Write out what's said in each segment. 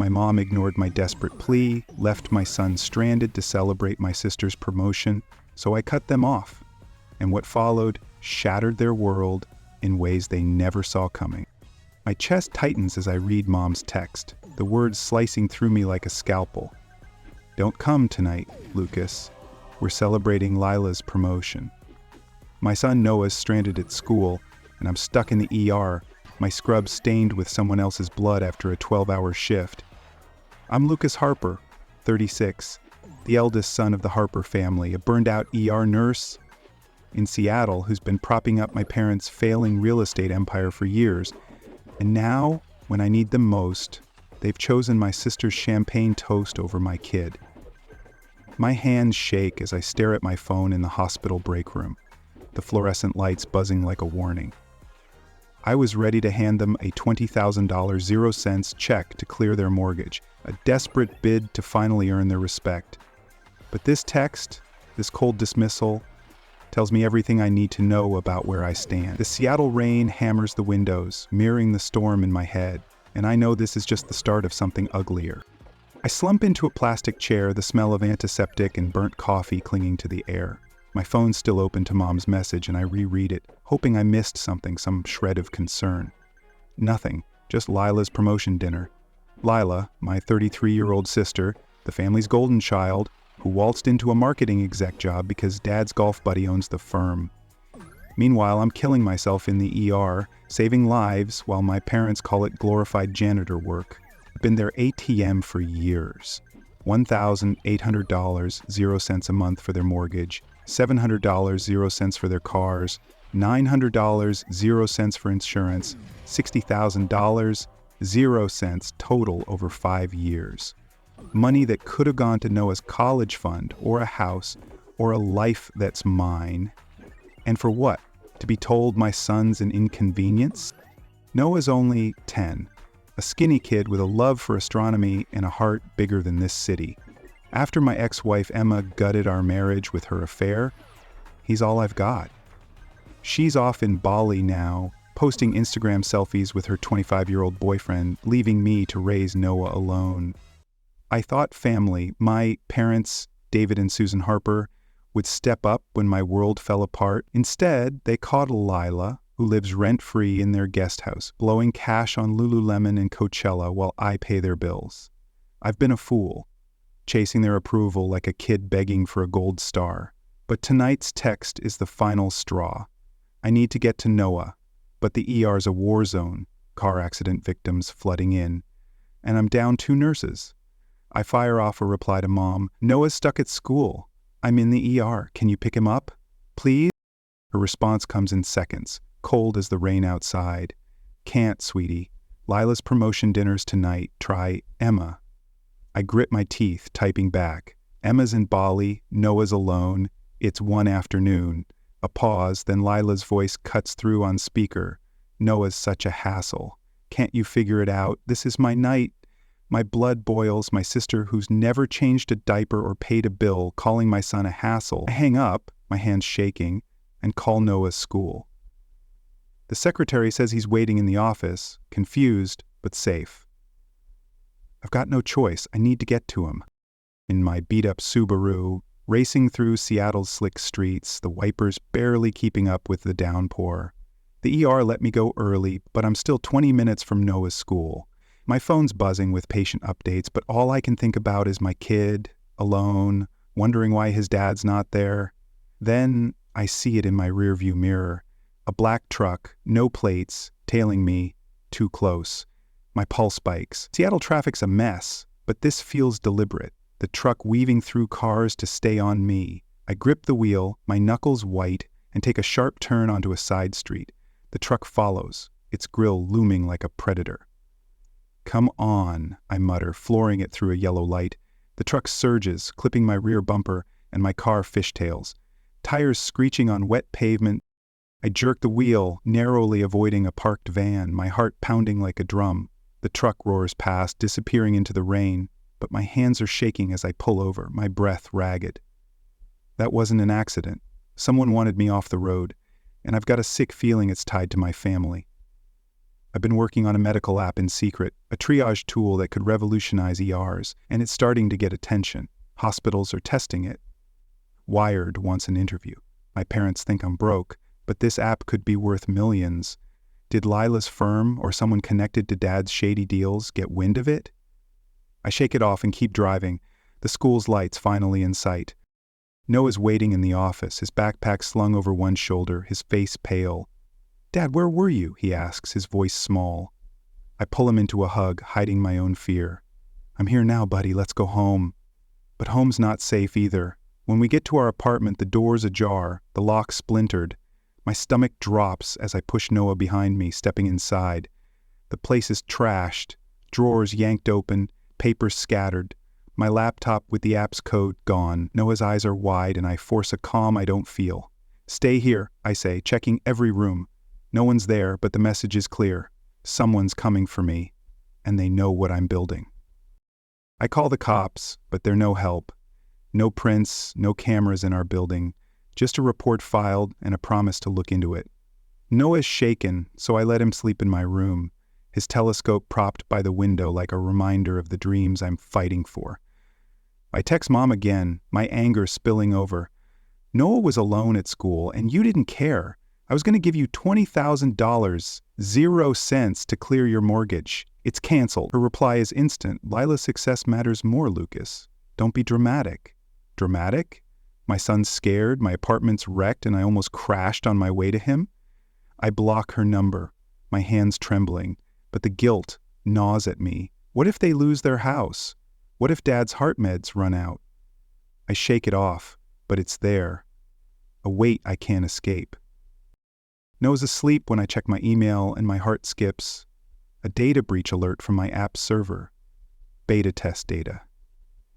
My mom ignored my desperate plea, left my son stranded to celebrate my sister's promotion, so I cut them off. And what followed shattered their world in ways they never saw coming. My chest tightens as I read Mom's text, the words slicing through me like a scalpel. "Don't come tonight, Lucas. We're celebrating Lila's promotion." My son Noah's stranded at school, and I'm stuck in the ER, my scrub stained with someone else's blood after a 12-hour shift. I'm Lucas Harper, 36, the eldest son of the Harper family, a burned-out ER nurse in Seattle who's been propping up my parents' failing real estate empire for years. And now, when I need them most, they've chosen my sister's champagne toast over my kid. My hands shake as I stare at my phone in the hospital break room, the fluorescent lights buzzing like a warning. I was ready to hand them a $20,000 0-cents check to clear their mortgage, a desperate bid to finally earn their respect. But this text, this cold dismissal, tells me everything I need to know about where I stand. The Seattle rain hammers the windows, mirroring the storm in my head, and I know this is just the start of something uglier. I slump into a plastic chair, the smell of antiseptic and burnt coffee clinging to the air. My phone's still open to Mom's message, and I reread it, hoping I missed something, some shred of concern. Nothing, just Lila's promotion dinner. Lila, my 33-year-old sister, the family's golden child, who waltzed into a marketing exec job because Dad's golf buddy owns the firm. Meanwhile, I'm killing myself in the ER, saving lives while my parents call it glorified janitor work. I've been their ATM for years. $1,800, 0 cents a month for their mortgage, $700, 0 cents for their cars, $900, 0 cents for insurance, $60,000, 0 cents total over 5 years. Money that could have gone to Noah's college fund, or a house, or a life that's mine. And for what? To be told my son's an inconvenience? Noah's only 10, a skinny kid with a love for astronomy and a heart bigger than this city. After my ex-wife Emma gutted our marriage with her affair, he's all I've got. She's off in Bali now, posting Instagram selfies with her 25-year-old boyfriend, leaving me to raise Noah alone. I thought family, my parents, David and Susan Harper, would step up when my world fell apart. Instead, they coddle Lila, who lives rent-free in their guest house, blowing cash on Lululemon and Coachella while I pay their bills. I've been a fool, chasing their approval like a kid begging for a gold star. But tonight's text is the final straw. I need to get to Noah, but the ER's a war zone, car accident victims flooding in, and I'm down 2 nurses. I fire off a reply to Mom. "Noah's stuck at school. I'm in the ER. Can you pick him up? Please?" Her response comes in seconds, cold as the rain outside. "Can't, sweetie. Lila's promotion dinner's tonight. Try Emma." I grit my teeth, typing back. Emma's in Bali, Noah's alone. It's 1 afternoon. A pause, then Lila's voice cuts through on speaker. "Noah's such a hassle. Can't you figure it out? This is my night." My blood boils, my sister, who's never changed a diaper or paid a bill, calling my son a hassle. I hang up, my hands shaking, and call Noah's school. The secretary says he's waiting in the office, confused but safe. I've got no choice. I need to get to him. In my beat-up Subaru, racing through Seattle's slick streets, the wipers barely keeping up with the downpour. The ER let me go early, but I'm still 20 minutes from Noah's school. My phone's buzzing with patient updates, but all I can think about is my kid, alone, wondering why his dad's not there. Then I see it in my rearview mirror. A black truck, no plates, tailing me, too close. My pulse spikes. Seattle traffic's a mess, but this feels deliberate. The truck weaving through cars to stay on me. I grip the wheel, my knuckles white, and take a sharp turn onto a side street. The truck follows, its grille looming like a predator. "Come on," I mutter, flooring it through a yellow light. The truck surges, clipping my rear bumper, and my car fishtails. Tires screeching on wet pavement. I jerk the wheel, narrowly avoiding a parked van, my heart pounding like a drum. The truck roars past, disappearing into the rain, but my hands are shaking as I pull over, my breath ragged. That wasn't an accident. Someone wanted me off the road, and I've got a sick feeling it's tied to my family. I've been working on a medical app in secret, a triage tool that could revolutionize ERs, and it's starting to get attention. Hospitals are testing it. Wired wants an interview. My parents think I'm broke, but this app could be worth millions. Did Lila's firm or someone connected to Dad's shady deals get wind of it? I shake it off and keep driving, the school's lights finally in sight. Noah's waiting in the office, his backpack slung over one shoulder, his face pale. "Dad, where were you?" he asks, his voice small. I pull him into a hug, hiding my own fear. "I'm here now, buddy, let's go home." But home's not safe either. When we get to our apartment, the door's ajar, the lock splintered. My stomach drops as I push Noah behind me, stepping inside. The place is trashed, drawers yanked open, papers scattered. My laptop with the app's code gone. Noah's eyes are wide and I force a calm I don't feel. "Stay here," I say, checking every room. No one's there, but the message is clear. Someone's coming for me, and they know what I'm building. I call the cops, but they're no help. No prints, no cameras in our building, just a report filed and a promise to look into it. Noah's shaken, so I let him sleep in my room, his telescope propped by the window like a reminder of the dreams I'm fighting for. I text Mom again, my anger spilling over. "Noah was alone at school, and you didn't care. I was going to give you $20,000, 0 cents to clear your mortgage. It's canceled." Her reply is instant. "Lila's success matters more, Lucas. Don't be dramatic." Dramatic? My son's scared, my apartment's wrecked, and I almost crashed on my way to him? I block her number, my hands trembling, but the guilt gnaws at me. What if they lose their house? What if Dad's heart meds run out? I shake it off, but it's there. A weight I can't escape. Noah's asleep when I check my email and my heart skips. A data breach alert from my app server. Beta test data.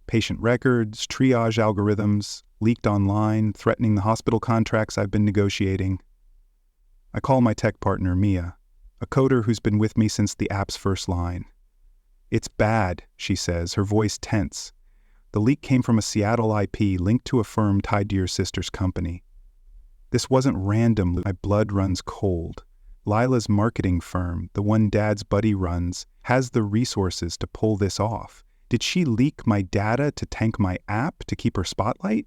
Patient records, triage algorithms, leaked online, threatening the hospital contracts I've been negotiating. I call my tech partner, Mia, a coder who's been with me since the app's first line. "It's bad," she says, her voice tense. "The leak came from a Seattle IP linked to a firm tied to your sister's company." This wasn't random. My blood runs cold. Lila's marketing firm, the one Dad's buddy runs, has the resources to pull this off. Did she leak my data to tank my app to keep her spotlight?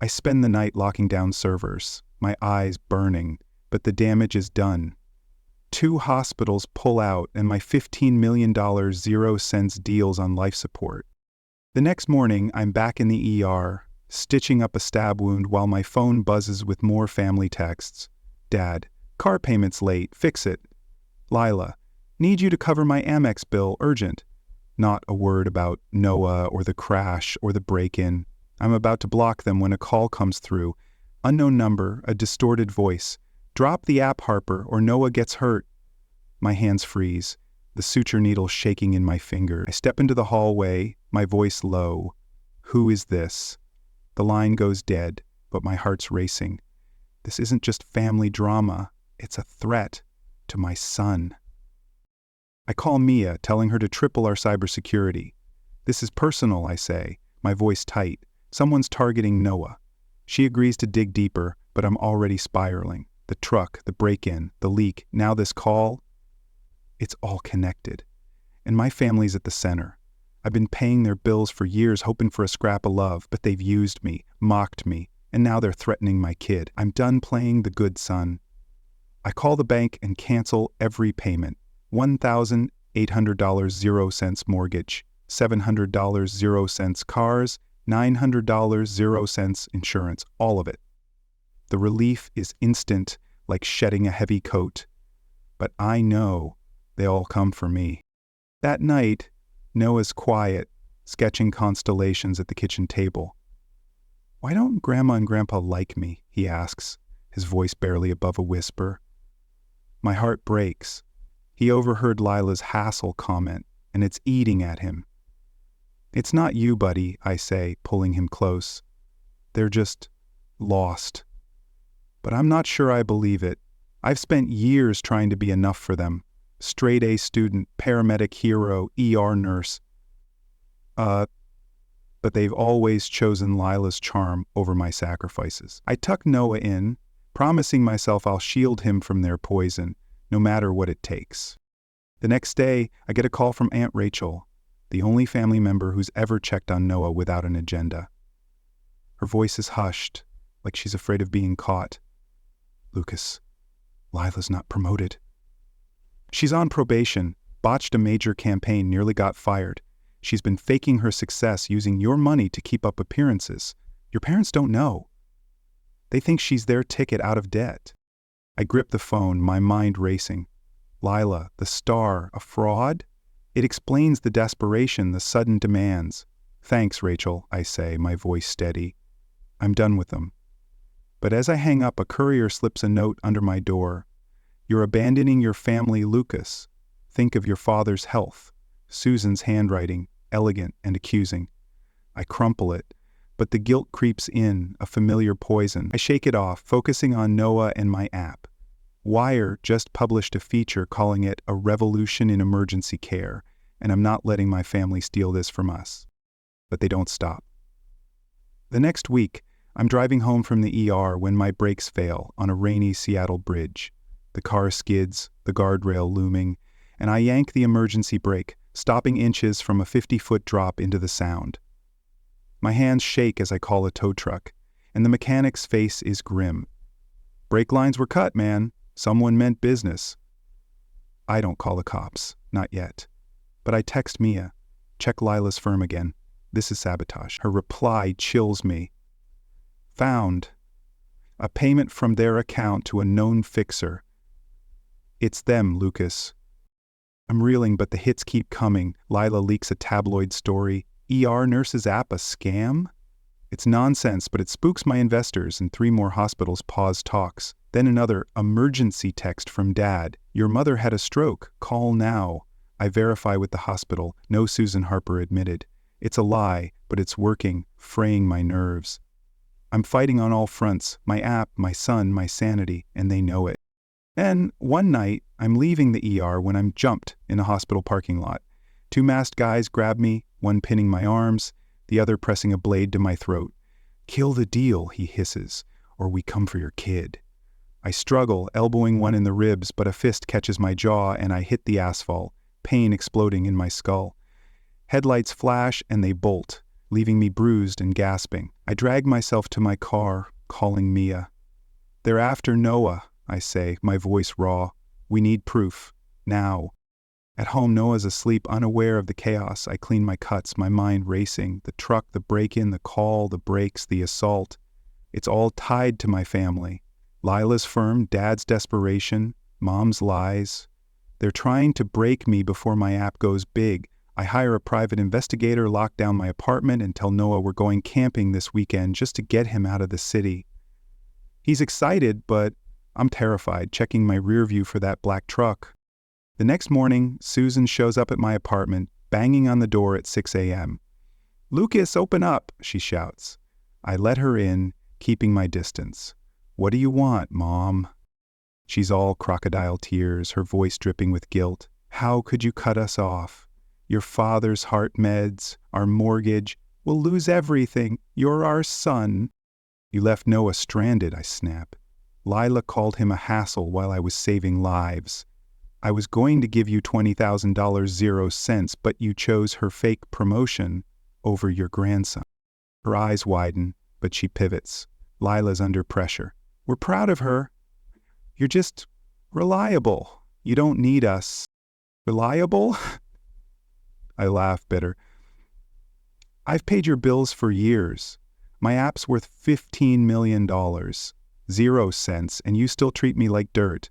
I spend the night locking down servers, my eyes burning, but the damage is done. 2 hospitals pull out and my $15 million 0 cents deals on life support. The next morning, I'm back in the ER, stitching up a stab wound while my phone buzzes with more family texts. "Dad, car payment's late, fix it." "Lila, need you to cover my Amex bill, urgent." Not a word about Noah or the crash or the break-in. I'm about to block them when a call comes through. Unknown number, a distorted voice. "Drop the app, Harper, or Noah gets hurt." My hands freeze, the suture needle shaking in my finger. I step into the hallway, my voice low. "Who is this?" The line goes dead, but my heart's racing. This isn't just family drama. It's a threat to my son. I call Mia, telling her to triple our cybersecurity. "This is personal," I say, my voice tight. "Someone's targeting Noah." She agrees to dig deeper, but I'm already spiraling. The truck, the break-in, the leak, now this call. It's all connected. And my family's at the center. I've been paying their bills for years, hoping for a scrap of love, but they've used me, mocked me, and now they're threatening my kid. I'm done playing the good son. I call the bank and cancel every payment. $1,800 0 cents mortgage, $700 0 cents cars, $900 0 cents insurance, all of it. The relief is instant, like shedding a heavy coat. But I know they all come for me. That night, Noah's quiet, sketching constellations at the kitchen table. "Why don't Grandma and Grandpa like me?" he asks, his voice barely above a whisper. My heart breaks. He overheard Lila's hassle comment, and it's eating at him. "It's not you, buddy," I say, pulling him close. "They're just lost." But I'm not sure I believe it. I've spent years trying to be enough for them. Straight A student, paramedic hero, ER nurse. But they've always chosen Lila's charm over my sacrifices. I tuck Noah in, promising myself I'll shield him from their poison, no matter what it takes. The next day, I get a call from Aunt Rachel, the only family member who's ever checked on Noah without an agenda. Her voice is hushed, like she's afraid of being caught. "Lucas, Lila's not promoted." "She's on probation, botched a major campaign, nearly got fired. She's been faking her success using your money to keep up appearances. Your parents don't know. They think she's their ticket out of debt." I grip the phone, my mind racing. Lila, the star, a fraud? It explains the desperation, the sudden demands. "Thanks, Rachel," I say, my voice steady. I'm done with them. But as I hang up, a courier slips a note under my door. "You're abandoning your family, Lucas. Think of your father's health." Susan's handwriting, elegant and accusing. I crumple it, but the guilt creeps in, a familiar poison. I shake it off, focusing on Noah and my app. Wire just published a feature calling it a revolution in emergency care, and I'm not letting my family steal this from us. But they don't stop. The next week, I'm driving home from the ER when my brakes fail on a rainy Seattle bridge. The car skids, the guardrail looming, and I yank the emergency brake, stopping inches from a 50-foot drop into the Sound. My hands shake as I call a tow truck, and the mechanic's face is grim. "Brake lines were cut, man. Someone meant business." I don't call the cops, not yet. But I text Mia, "Check Lila's firm again. This is sabotage." Her reply chills me. "Found. A payment from their account to a known fixer. It's them, Lucas." I'm reeling, but the hits keep coming. Lila leaks a tabloid story. ER nurse's app a scam? It's nonsense, but it spooks my investors, and 3 more hospitals pause talks. Then another emergency text from Dad. "Your mother had a stroke. Call now." I verify with the hospital. No Susan Harper admitted. It's a lie, but it's working, fraying my nerves. I'm fighting on all fronts, my app, my son, my sanity, and they know it. And one night, I'm leaving the ER when I'm jumped in a hospital parking lot. 2 masked guys grab me, one pinning my arms, the other pressing a blade to my throat. "Kill the deal," he hisses, "or we come for your kid." I struggle, elbowing one in the ribs, but a fist catches my jaw and I hit the asphalt, pain exploding in my skull. Headlights flash and they bolt, leaving me bruised and gasping. I drag myself to my car, calling Mia. "They're after Noah," I say, my voice raw. "We need proof. Now." At home, Noah's asleep, unaware of the chaos. I clean my cuts, my mind racing. The truck, the break-in, the call, the brakes, the assault. It's all tied to my family. Lila's firm, Dad's desperation, Mom's lies. They're trying to break me before my app goes big. I hire a private investigator, lock down my apartment, and tell Noah we're going camping this weekend just to get him out of the city. He's excited, but I'm terrified, checking my rear view for that black truck. The next morning, Susan shows up at my apartment, banging on the door at 6 a.m. "Lucas, open up," she shouts. I let her in, keeping my distance. "What do you want, Mom?" She's all crocodile tears, her voice dripping with guilt. "How could you cut us off? Your father's heart meds, our mortgage. We'll lose everything. You're our son." "You left Noah stranded," I snap. "Lila called him a hassle while I was saving lives. I was going to give you $20,000 0 cents, but you chose her fake promotion over your grandson." Her eyes widen, but she pivots. Lila's under pressure. "We're proud of her. You're just reliable. You don't need us." "Reliable?" I laugh bitter. "I've paid your bills for years. My app's worth $15 million, 0 cents, and you still treat me like dirt."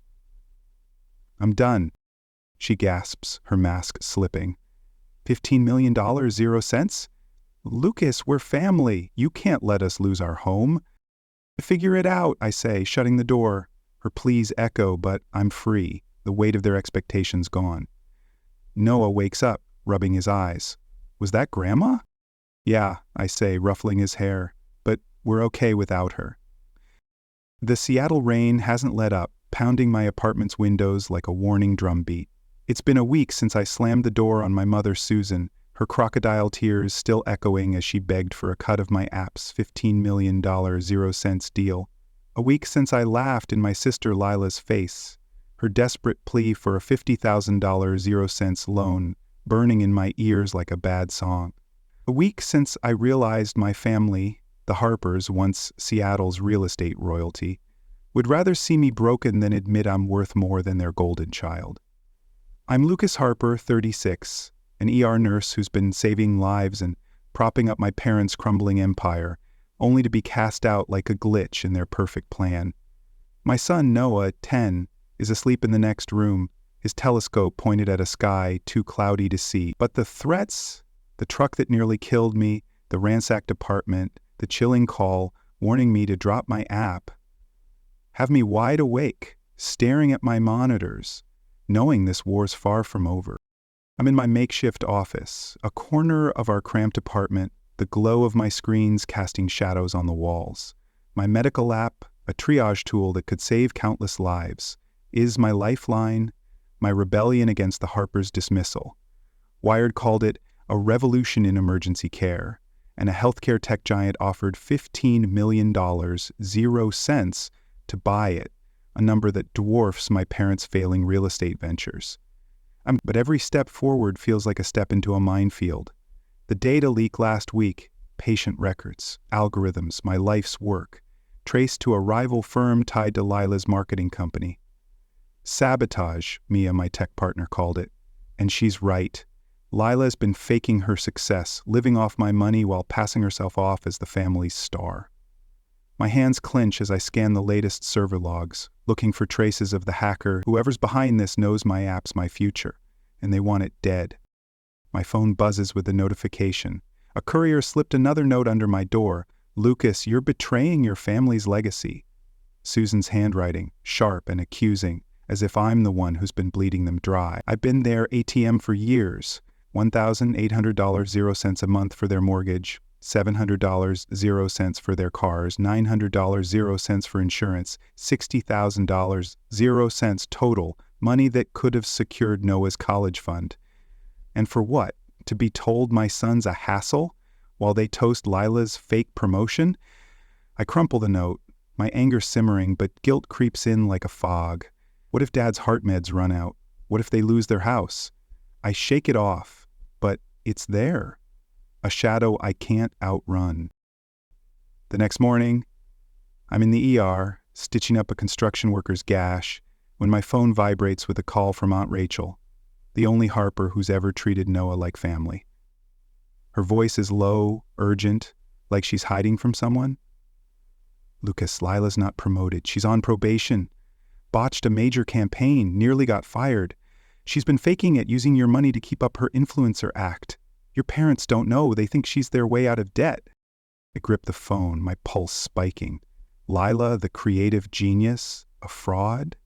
"I'm done," she gasps, her mask slipping. $15 million, 0 cents? Lucas, we're family. You can't let us lose our home." "Figure it out," I say, shutting the door. Her pleas echo, but I'm free, the weight of their expectations gone. Noah wakes up, rubbing his eyes. "Was that Grandma?" "Yeah," I say, ruffling his hair, "but we're okay without her." The Seattle rain hasn't let up, pounding my apartment's windows like a warning drumbeat. It's been a week since I slammed the door on my mother, Susan, her crocodile tears still echoing as she begged for a cut of my app's $15 million 0 cents deal. A week since I laughed in my sister Lila's face. her desperate plea for a $50,000 0 cents loan burning in my ears like a bad song. A week since I realized my family, the Harpers, once Seattle's real estate royalty, would rather see me broken than admit I'm worth more than their golden child. I'm Lucas Harper, 36, an ER nurse who's been saving lives and propping up my parents' crumbling empire, only to be cast out like a glitch in their perfect plan. My son Noah, 10, is asleep in the next room, his telescope pointed at a sky too cloudy to see. But the threats, the truck that nearly killed me, the ransacked apartment, the chilling call warning me to drop my app, have me wide awake, staring at my monitors, knowing this war's far from over. I'm in my makeshift office, a corner of our cramped apartment, the glow of my screens casting shadows on the walls. My medical app, a triage tool that could save countless lives, is my lifeline, my rebellion against the Harpers' dismissal. Wired called it a revolution in emergency care, and a healthcare tech giant offered $15 million, 0 cents, to buy it, a number that dwarfs my parents' failing real estate ventures. But every step forward feels like a step into a minefield. The data leak last week, patient records, algorithms, my life's work, traced to a rival firm tied to Lila's marketing company. Sabotage, Mia, my tech partner, called it. And she's right. Lila's been faking her success, living off my money while passing herself off as the family's star. My hands clench as I scan the latest server logs, looking for traces of the hacker. Whoever's behind this knows my app's my future, and they want it dead. My phone buzzes with a notification. A courier slipped another note under my door. Lucas, you're betraying your family's legacy. Susan's handwriting, sharp and accusing, as if I'm the one who's been bleeding them dry. I've been their ATM for years. $1,800 0 cents a month for their mortgage, $700 0 cents for their cars, $900 0 cents for insurance, $60,000 0 cents total, money that could have secured Noah's college fund. And for what? To be told my son's a hassle while they toast Lila's fake promotion? I crumple the note, my anger simmering, but guilt creeps in like a fog. What if Dad's heart meds run out? What if they lose their house? I shake it off, but it's there. A shadow I can't outrun. The next morning, I'm in the ER, stitching up a construction worker's gash, when my phone vibrates with a call from Aunt Rachel, the only Harper who's ever treated Noah like family. Her voice is low, urgent, like she's hiding from someone. Lucas, Lila's not promoted. She's on probation. Botched a major campaign, nearly got fired. She's been faking it, using your money to keep up her influencer act. Your parents don't know. They think she's their way out of debt. I grip the phone, my pulse spiking. Lila, the creative genius, a fraud?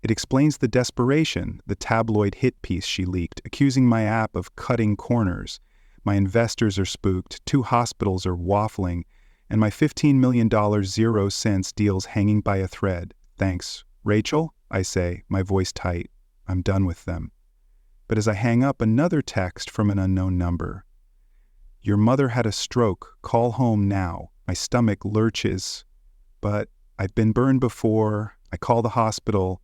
It explains the desperation, the tabloid hit piece she leaked, accusing my app of cutting corners. My investors are spooked, 2 hospitals are waffling, and my $15 million 0 cents deal's hanging by a thread. Thanks, Rachel, I say, my voice tight. I'm done with them. But as I hang up, another text from an unknown number. Your mother had a stroke. Call home now. My stomach lurches. But I've been burned before. I call the hospital.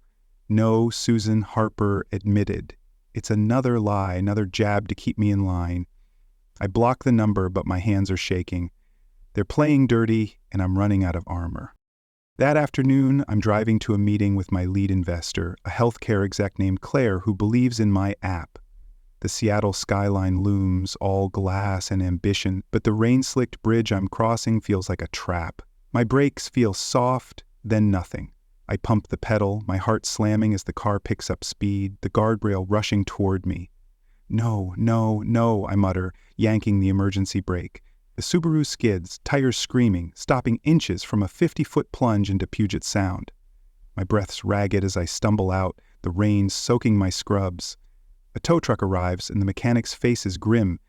No, Susan Harper admitted. It's another lie, another jab to keep me in line. I block the number, but my hands are shaking. They're playing dirty, and I'm running out of armor. That afternoon, I'm driving to a meeting with my lead investor, a healthcare exec named Claire who believes in my app. The Seattle skyline looms, all glass and ambition, but the rain-slicked bridge I'm crossing feels like a trap. My brakes feel soft, then nothing. I pump the pedal, my heart slamming as the car picks up speed, the guardrail rushing toward me. No, no, no, I mutter, yanking the emergency brake. The Subaru skids, tires screaming, stopping inches from a 50-foot plunge into Puget Sound. My breath's ragged as I stumble out, the rain soaking my scrubs. A tow truck arrives, and the mechanic's face is grim.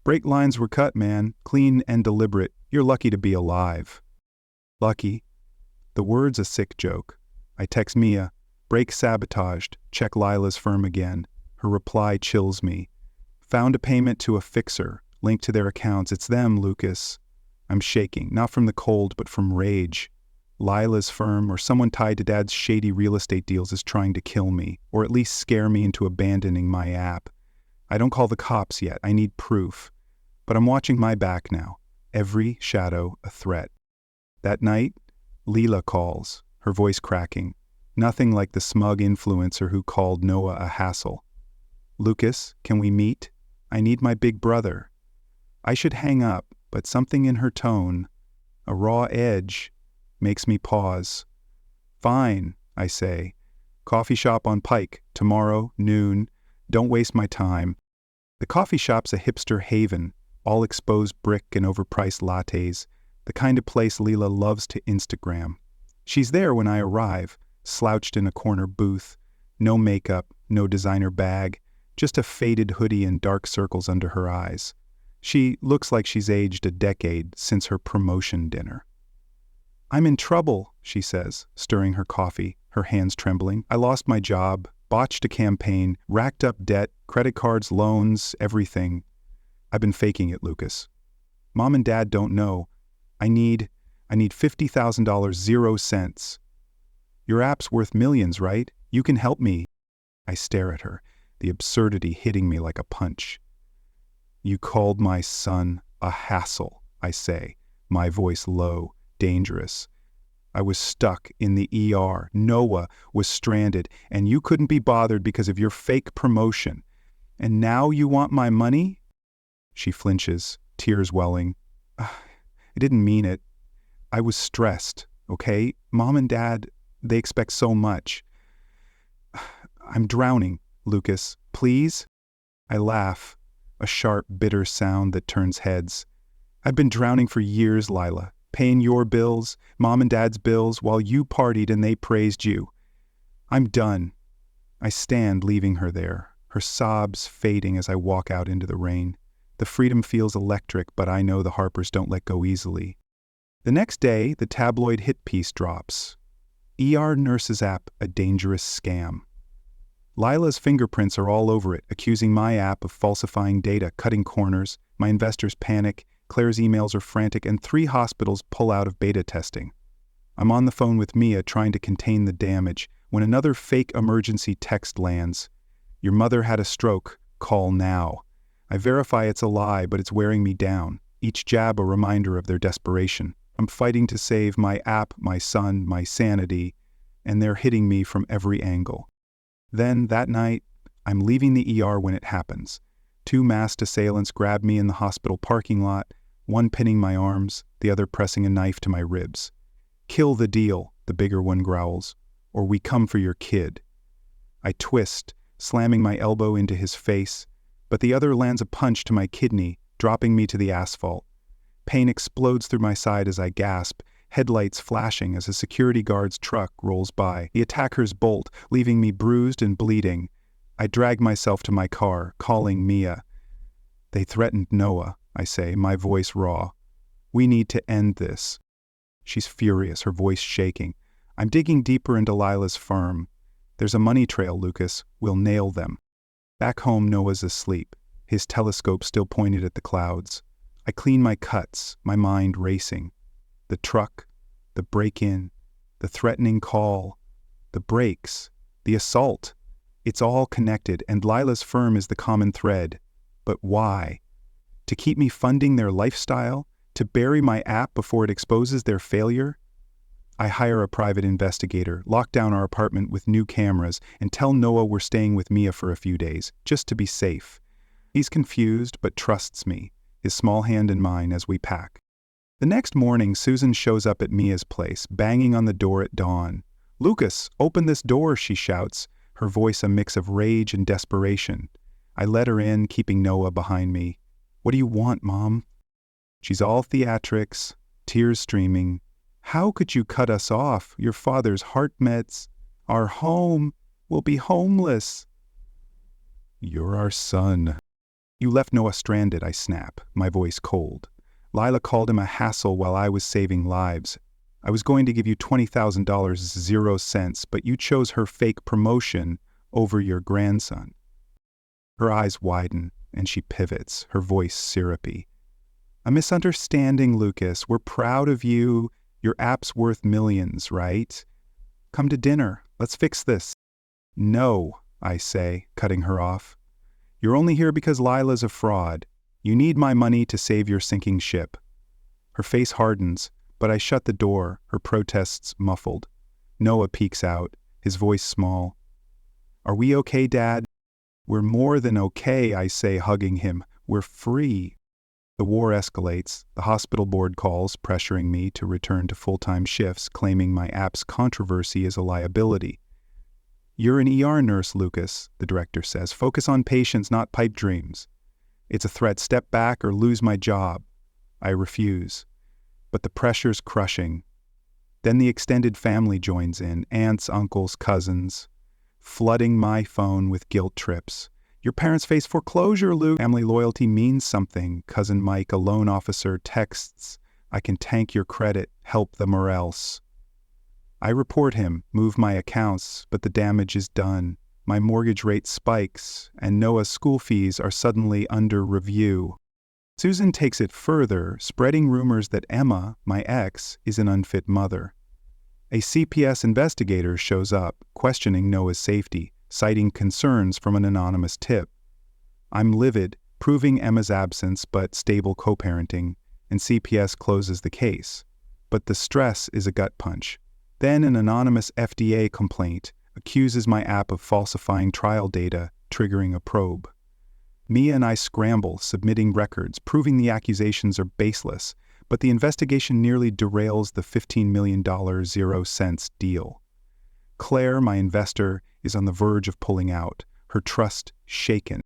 Brake lines were cut, man, clean and deliberate. You're lucky to be alive. Lucky? The word's a sick joke. I text Mia, brake sabotaged, check Lila's firm again. Her reply chills me. Found a payment to a fixer. Linked to their accounts. It's them, Lucas. I'm shaking, not from the cold, but from rage. Lila's firm or someone tied to Dad's shady real estate deals is trying to kill me, or at least scare me into abandoning my app. I don't call the cops yet. I need proof. But I'm watching my back now. Every shadow a threat. That night, Lila calls, her voice cracking. Nothing like the smug influencer who called Noah a hassle. "Lucas, can we meet? I need my big brother." I should hang up, but something in her tone, a raw edge, makes me pause. "Fine," I say. "Coffee shop on Pike, tomorrow, noon. Don't waste my time." The coffee shop's a hipster haven, all exposed brick and overpriced lattes, the kind of place Lila loves to Instagram. She's there when I arrive, slouched in a corner booth, no makeup, no designer bag, just a faded hoodie and dark circles under her eyes. She looks like she's aged a decade since her promotion dinner. "I'm in trouble," she says, stirring her coffee, her hands trembling. "I lost my job, botched a campaign, racked up debt, credit cards, loans, everything. I've been faking it, Lucas. Mom and Dad don't know. I need $50,000, 0 cents. Your app's worth millions, right? You can help me." I stare at her, the absurdity hitting me like a punch. "You called my son a hassle," I say, my voice low, dangerous. "I was stuck in the ER. Noah was stranded, and you couldn't be bothered because of your fake promotion. And now you want my money?" She flinches, tears welling. "I didn't mean it. I was stressed, okay? Mom and Dad, they expect so much. I'm drowning, Lucas. Please?" I laugh, a sharp, bitter sound that turns heads. "I've been drowning for years, Lila. Paying your bills, Mom and Dad's bills, while you partied and they praised you. I'm done." I stand, leaving her there, her sobs fading as I walk out into the rain. The freedom feels electric, but I know the Harpers don't let go easily. The next day, the tabloid hit piece drops. ER Nurses app, a dangerous scam. Lila's fingerprints are all over it, accusing my app of falsifying data, cutting corners. My investors panic, Claire's emails are frantic, and 3 hospitals pull out of beta testing. I'm on the phone with Mia trying to contain the damage when another fake emergency text lands. "Your mother had a stroke. Call now." I verify it's a lie, but it's wearing me down, each jab a reminder of their desperation. I'm fighting to save my app, my son, my sanity, and they're hitting me from every angle. Then, that night, I'm leaving the ER when it happens. 2 masked assailants grab me in the hospital parking lot, one pinning my arms, the other pressing a knife to my ribs. "Kill the deal," the bigger one growls, "or we come for your kid." I twist, slamming my elbow into his face, but the other lands a punch to my kidney, dropping me to the asphalt. Pain explodes through my side as I gasp, headlights flashing as a security guard's truck rolls by. The attackers bolt, leaving me bruised and bleeding. I drag myself to my car, calling Mia. "They threatened Noah," I say, my voice raw. "We need to end this." She's furious, her voice shaking. I'm digging deeper into Lila's firm. "There's a money trail, Lucas. We'll nail them." Back home, Noah's asleep, his telescope still pointed at the clouds. I clean my cuts, my mind racing. The truck, the break-in, the threatening call, the brakes, the assault. It's all connected, and Lila's firm is the common thread. But why? To keep me funding their lifestyle? To bury my app before it exposes their failure? I hire a private investigator, lock down our apartment with new cameras, and tell Noah we're staying with Mia for a few days, just to be safe. He's confused, but trusts me, his small hand in mine as we pack. The next morning, Susan shows up at Mia's place, banging on the door at dawn. "Lucas, open this door," she shouts, her voice a mix of rage and desperation. I let her in, keeping Noah behind me. "What do you want, Mom?" She's all theatrics, tears streaming. "How could you cut us off? Your father's heart meds. Our home. We'll be homeless." "You're our son." "You left Noah stranded," I snap, my voice cold. "Lila called him a hassle while I was saving lives. I was going to give you $20,000, 0 cents, but you chose her fake promotion over your grandson." Her eyes widen, and she pivots, her voice syrupy. "A misunderstanding, Lucas. We're proud of you. Your app's worth millions, right? Come to dinner. Let's fix this. No, I say, cutting her off. You're only here because Lila's a fraud. You need my money to save your sinking ship. Her face hardens, but I shut the door, her protests muffled. Noah peeks out, his voice small. Are we okay, Dad? We're more than okay, I say, hugging him. We're free. The war escalates. The hospital board calls, pressuring me to return to full-time shifts, claiming my app's controversy is a liability. You're an ER nurse, Lucas, the director says. Focus on patients, not pipe dreams. It's a threat. Step back or lose my job. I refuse. But the pressure's crushing. Then the extended family joins in, aunts, uncles, cousins, flooding my phone with guilt trips. Your parents face foreclosure, Luke. Family loyalty means something. Cousin Mike, a loan officer, texts, I can tank your credit, help them or else. I report him, move my accounts, but the damage is done. My mortgage rate spikes, and Noah's school fees are suddenly under review. Susan takes it further, spreading rumors that Emma, my ex, is an unfit mother. A CPS investigator shows up, questioning Noah's safety, citing concerns from an anonymous tip. I'm livid, proving Emma's absence but stable co-parenting, and CPS closes the case. But the stress is a gut punch. Then an anonymous FDA complaint accuses my app of falsifying trial data, triggering a probe. Mia and I scramble, submitting records, proving the accusations are baseless, but the investigation nearly derails the $15 million 0 cents deal. Claire, my investor, is on the verge of pulling out, her trust shaken.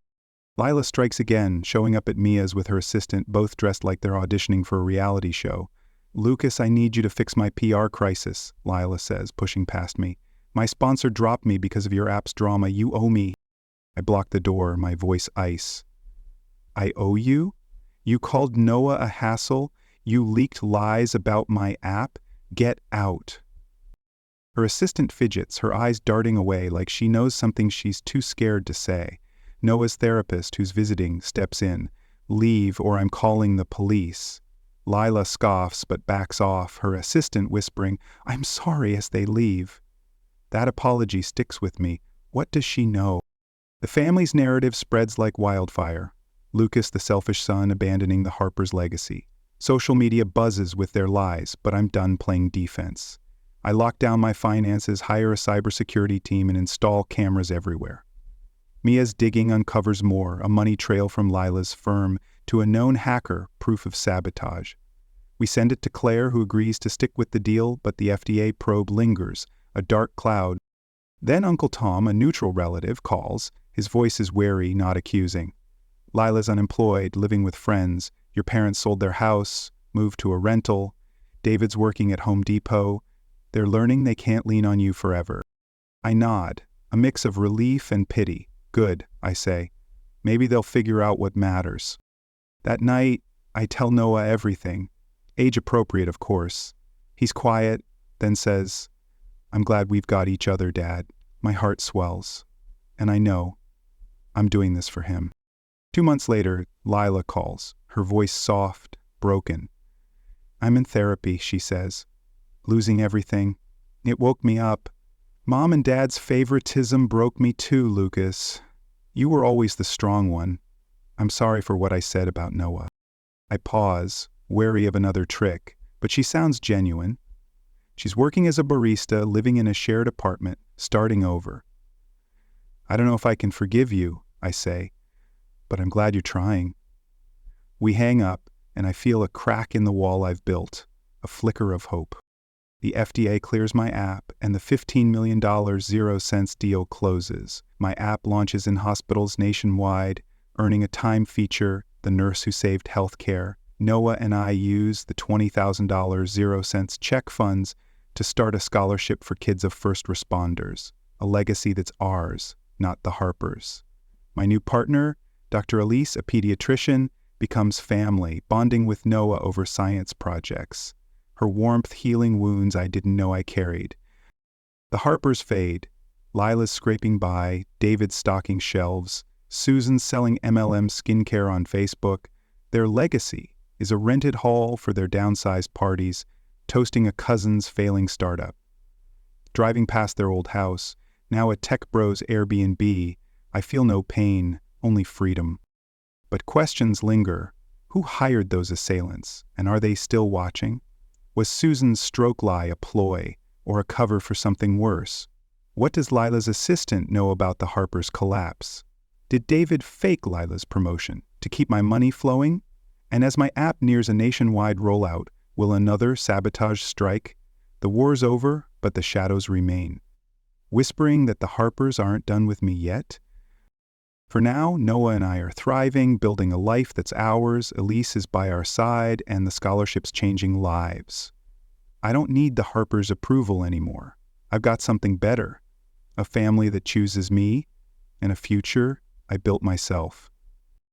Lila strikes again, showing up at Mia's with her assistant, both dressed like they're auditioning for a reality show. Lucas, I need you to fix my PR crisis, Lila says, pushing past me. My sponsor dropped me because of your app's drama. You owe me. I block the door, my voice ice. I owe you? You called Noah a hassle? You leaked lies about my app? Get out. Her assistant fidgets, her eyes darting away like she knows something she's too scared to say. Noah's therapist, who's visiting, steps in. Leave or I'm calling the police. Lila scoffs but backs off, her assistant whispering, I'm sorry, as they leave. That apology sticks with me. What does she know? The family's narrative spreads like wildfire. Lucas, the selfish son, abandoning the Harper's legacy. Social media buzzes with their lies, but I'm done playing defense. I lock down my finances, hire a cybersecurity team, and install cameras everywhere. Mia's digging uncovers more, a money trail from Lila's firm to a known hacker, proof of sabotage. We send it to Claire, who agrees to stick with the deal, but the FDA probe lingers, a dark cloud. Then Uncle Tom, a neutral relative, calls. His voice is wary, not accusing. Lila's unemployed, living with friends. Your parents sold their house, moved to a rental. David's working at Home Depot. They're learning they can't lean on you forever. I nod, a mix of relief and pity. Good, I say. Maybe they'll figure out what matters. That night, I tell Noah everything. Age appropriate, of course. He's quiet, then says, I'm glad we've got each other, Dad. My heart swells. And I know I'm doing this for him. 2 months later, Lila calls, her voice soft, broken. I'm in therapy, she says. Losing everything. It woke me up. Mom and Dad's favoritism broke me too, Lucas. You were always the strong one. I'm sorry for what I said about Noah. I pause, wary of another trick, but she sounds genuine. She's working as a barista, living in a shared apartment, starting over. I don't know if I can forgive you, I say, but I'm glad you're trying. We hang up, and I feel a crack in the wall I've built, a flicker of hope. The FDA clears my app, and the $15 million 0 cents deal closes. My app launches in hospitals nationwide, earning a time feature, the nurse who saved healthcare. Noah and I use the $20,000 0 cents check funds to start a scholarship for kids of first responders, a legacy that's ours, not the Harpers. My new partner, Dr. Elise, a pediatrician, becomes family, bonding with Noah over science projects. Her warmth healing wounds I didn't know I carried. The Harpers fade. Lila's scraping by, David's stocking shelves, Susan's selling MLM skincare on Facebook. Their legacy is a rented hall for their downsized parties, toasting a cousin's failing startup. Driving past their old house, now a tech bro's Airbnb, I feel no pain, only freedom. But questions linger. Who hired those assailants, and are they still watching? Was Susan's stroke lie a ploy, or a cover for something worse? What does Lila's assistant know about the Harper's collapse? Did David fake Lila's promotion to keep my money flowing? And as my app nears a nationwide rollout, will another sabotage strike? The war's over, but the shadows remain, whispering that the Harpers aren't done with me yet. For now, Noah and I are thriving, building a life that's ours, Elise is by our side, and the scholarship's changing lives. I don't need the Harpers' approval anymore. I've got something better, a family that chooses me, and a future I built myself.